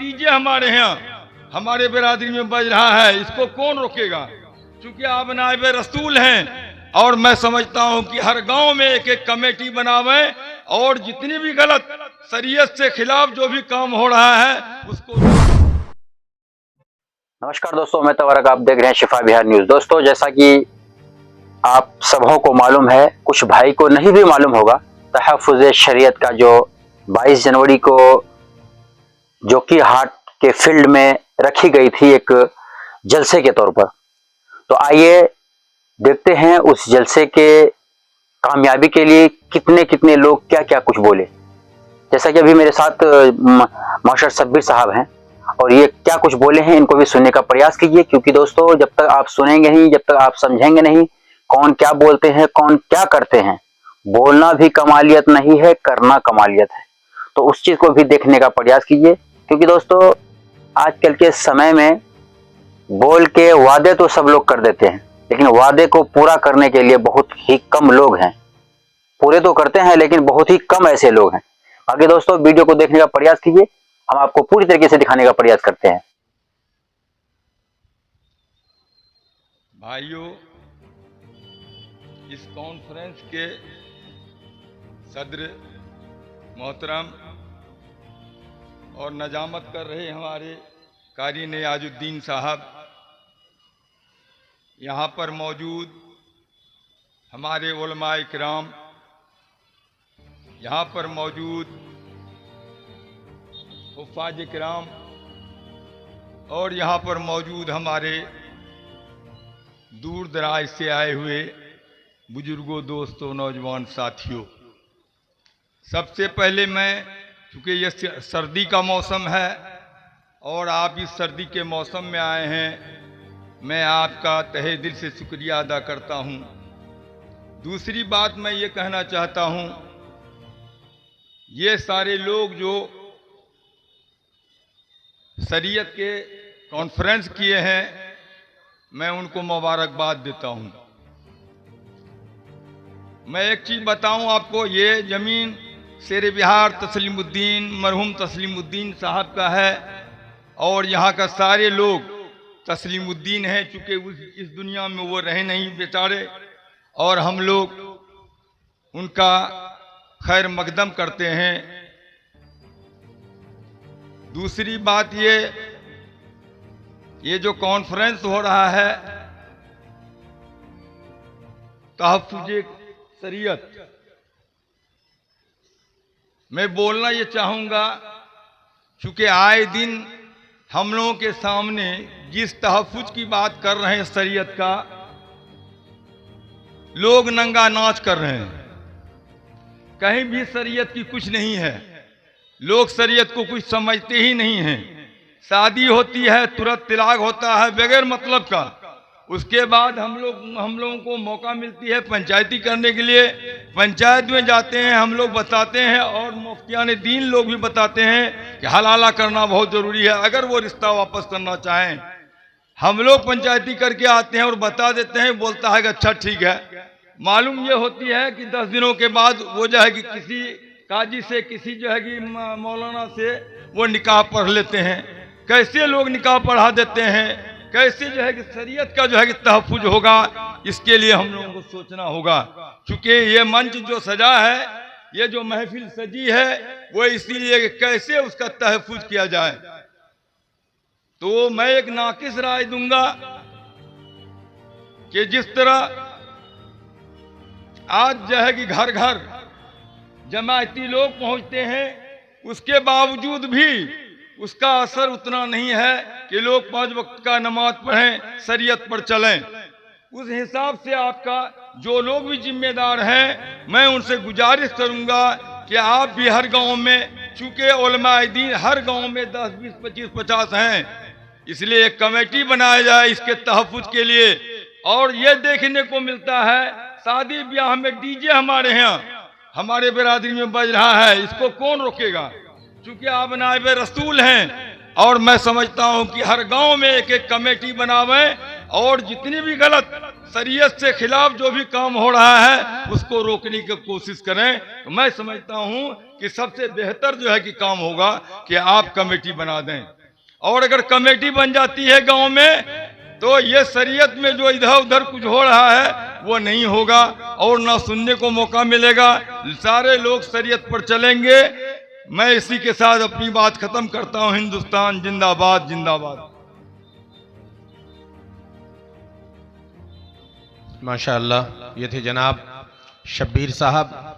DJ हमारे यहाँ हमारे बिरादरी में बज रहा है, इसको कौन रोकेगा? क्योंकि आप नायब रसूल हैं और मैं समझता हूं कि हर गांव में एक एक कमेटी बनावे और जितनी भी गलत शरीयत से खिलाफ जो भी काम हो रहा है उसको। नमस्कार दोस्तों, मैं तवारक, आप देख रहे हैं शिफा बिहार न्यूज। दोस्तों, जैसा कि आप सबों को मालूम है, कुछ भाई को नहीं भी मालूम होगा, तहफ़्फ़ुज़ शरीयत का जो 22 जनवरी को जोकी हाट के फील्ड में रखी गई थी एक जलसे के तौर पर, तो आइए देखते हैं उस जलसे के कामयाबी के लिए कितने कितने लोग क्या क्या कुछ बोले। जैसा कि अभी मेरे साथ मास्टर सब्बीर साहब हैं और ये क्या कुछ बोले हैं, इनको भी सुनने का प्रयास कीजिए, क्योंकि दोस्तों जब तक आप सुनेंगे नहीं, जब तक आप समझेंगे नहीं कौन क्या बोलते हैं, कौन क्या करते हैं, बोलना भी कमालियत नहीं है, करना कमालियत है। तो उस चीज को भी देखने का प्रयास कीजिए, क्योंकि दोस्तों आजकल के समय में बोल के वादे तो सब लोग कर देते हैं, लेकिन वादे को पूरा करने के लिए बहुत ही कम लोग हैं। पूरे तो करते हैं लेकिन बहुत ही कम ऐसे लोग हैं। आगे दोस्तों वीडियो को देखने का प्रयास कीजिए, हम आपको पूरी तरीके से दिखाने का प्रयास करते हैं। भाइयों, इस कॉन्फ्रेंस के सदर मोहतरम और नजामत कर रहे हमारे कारी नियाजुद्दीन साहब, यहाँ पर मौजूद हमारे उलमाए किराम, यहाँ पर मौजूद हुफ़ाज़ किराम और यहाँ पर मौजूद हमारे दूर दराज से आए हुए बुजुर्गों, दोस्तों, नौजवान साथियों, सबसे पहले मैं, चूँकि ये सर्दी का मौसम है और आप इस सर्दी के मौसम में आए हैं, मैं आपका तहे दिल से शुक्रिया अदा करता हूँ। दूसरी बात मैं ये कहना चाहता हूँ, ये सारे लोग जो शरीयत के कॉन्फ्रेंस किए हैं, मैं उनको मुबारकबाद देता हूँ। मैं एक चीज़ बताऊँ आपको, ये ज़मीन शेर बिहार तस्लीमुद्दीन, मरहूम तस्लीमुद्दीन साहब का है और यहाँ का सारे लोग तस्लीमुद्दीन हैं, चूँकि इस दुनिया में वो रहे नहीं बेचारे, और हम लोग उनका खैर मकदम करते हैं। दूसरी बात ये जो कॉन्फ्रेंस हो रहा है तहफ़्फ़ुज़ शरीयत, मैं बोलना ये चाहूँगा, क्योंकि आए दिन हम लोगों के सामने जिस तहफ़्फ़ुज़ की बात कर रहे हैं शरीयत का, लोग नंगा नाच कर रहे हैं। कहीं भी शरीयत की कुछ नहीं है, लोग शरीयत को कुछ समझते ही नहीं हैं। शादी होती है, तुरंत तिलाक होता है बगैर मतलब का, उसके बाद हम लोगों को मौका मिलती है पंचायती करने के लिए, पंचायत में जाते हैं, हम लोग बताते हैं और मुफ्तियान दीन लोग भी बताते हैं कि हलाला करना बहुत ज़रूरी है अगर वो रिश्ता वापस करना चाहें। हम लोग पंचायती करके आते हैं और बता देते हैं, बोलता है कि अच्छा ठीक है। मालूम ये होती है कि 10 दिनों के बाद वो जो है कि किसी काजी से, किसी जो है कि मौलाना से वो निकाह पढ़ लेते हैं। कैसे लोग निकाह पढ़ा देते हैं, कैसे जो है कि शरीयत का जो है कि तहफ़्फ़ुज़ होगा, इसके लिए हम लोगों को सोचना होगा। क्योंकि ये मंच जो सजा है, ये जो महफिल सजी है, वो इसीलिए कि कैसे उसका तहफ़्फ़ुज़ किया जाए। तो मैं एक नाकिस राय दूंगा कि जिस तरह आज जो है कि घर घर जमायती लोग पहुंचते हैं, उसके बावजूद भी उसका असर उतना नहीं है कि लोग 5 वक्त का नमाज पढ़ें, शरीयत पर चलें। उस हिसाब से आपका जो लोग भी जिम्मेदार हैं, मैं उनसे गुजारिश करूंगा कि आप भी हर गांव में, चूंकि उलमाए दीन हर गांव में 10, 20, 25, 50 हैं, इसलिए एक कमेटी बनाया जाए इसके तहफ़्फ़ुज़ के लिए। और ये देखने को मिलता है शादी ब्याह में डीजे हमारे यहाँ हमारे बिरादरी में बज रहा है, इसको कौन रोकेगा? चूँकि आप नायब रसूल हैं और मैं समझता हूँ कि हर गांव में एक एक कमेटी बनावे और जितनी भी गलत शरीयत से खिलाफ जो भी काम हो रहा है उसको रोकने की कोशिश करें। तो मैं समझता हूं कि सबसे बेहतर जो है कि काम होगा कि आप कमेटी बना दें, और अगर कमेटी बन जाती है गांव में तो ये शरीयत में जो इधर उधर कुछ हो रहा है वो नहीं होगा और ना सुनने को मौका मिलेगा, सारे लोग शरीयत पर चलेंगे। मैं इसी के साथ अपनी बात खत्म करता हूं। हिंदुस्तान जिंदाबाद जिंदाबाद। माशाअल्लाह, ये थे जनाब शब्बीर साहब।